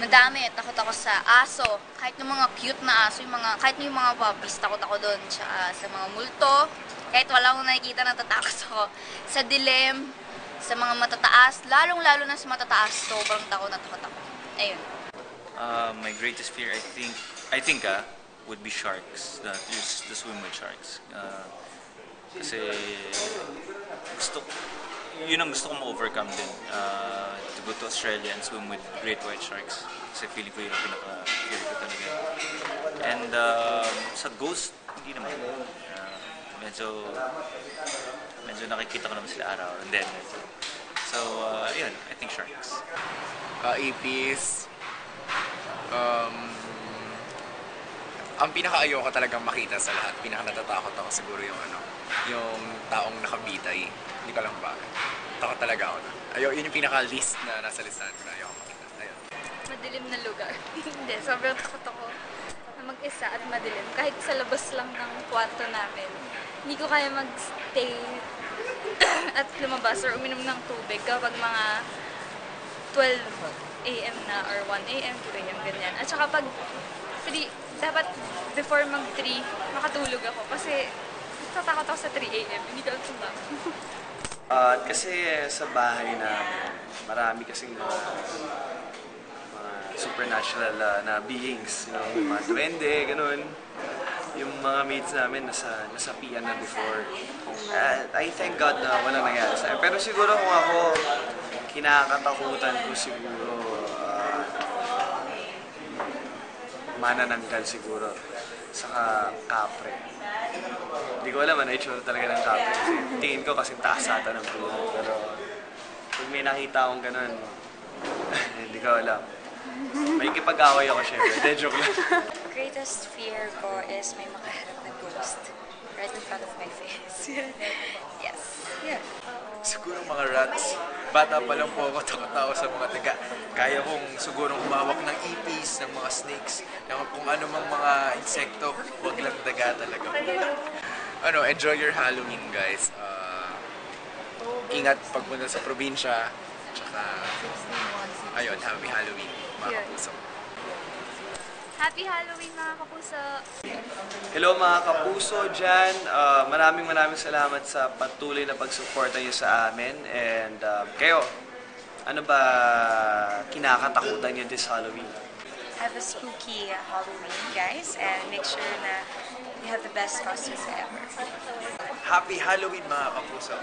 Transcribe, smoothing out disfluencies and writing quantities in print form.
Madami. Takot ako sa aso. Kahit yung mga cute na aso, kahit yung mga puppies, takot ako doon. Tsaka sa mga multo. Kahit wala akong nakikita, natatakot ako. Sa dilim, sa mga matataas, lalong-lalo na sa matataas, sobrang takot na takot ako. Ayun. My greatest fear, I think, would be sharks. To swim with sharks. Kasi yun ang gusto kong ma-overcome din. To go to Australia and swim with great white sharks. Kasi feeling ko yun ang pinaka-fear ko talaga. And sa ghost, hindi naman. Medyo nakikita ko naman sila araw. And then, so, yun, I think sharks. Ipis. Ang pinaka-ayaw ko talagang makita sa lahat, pinaka-natatakot ako siguro yung yung taong nakabitay. Hindi ko lang bakit. Takot talaga ako na. Yun yung pinaka-least na nasa listahan ko na ayaw ko makita. Ayun. Madilim na lugar. Hindi, sobrang takot ako na mag-isa at madilim. Kahit sa labas lang ng kwarto namin, hindi ko kaya mag-stay at lumabas or uminom ng tubig kapag mga 12 a.m. na or 1 a.m., 2 a.m. ganyan. At saka pag 3, dapat before mag-3, makatulog ako kasi natatakot ako sa 3 a.m. Hindi ko alam kung bakit. Kasi sa bahay namin, marami kasing mga supernatural na beings, you know, mga duwende, ganun. Yung mga mates namin nasa pian na before. I thank God na walang nangyari sa akin. Pero siguro kung ako, kinakatakutan ko siguro manananggal siguro. Saka kapre. Hindi ko alam ano itsura talaga ng kapre kasi tingin ko kasing taas ata ng puno. Pero pag may nakita akong ganun, hindi ko alam. May kipag-away ako syempre. De, joke lang. Greatest fear ko is may makaharap na ghost right in front of my face. Yes. Yeah. Siguro mga rats. Bata pa lang po ako, takot ako sa mga daga. Kaya kong siguro humawak ng ipis, ng mga snakes, ng kung ano mang mga insekto, wag lang daga talaga. Enjoy your Halloween, guys. Ingat pagpunta sa probinsya. Tsaka, ayun, happy Halloween, mga kapuso. Happy Halloween mga kapuso! Hello mga kapuso dyan. Maraming salamat sa patuloy na pagsuporta niyo sa amin. And kayo, ano ba kinakatakutan niyo this Halloween? Have a spooky Halloween, guys, and make sure na you have the best costumes ever. Happy Halloween, mga kapuso!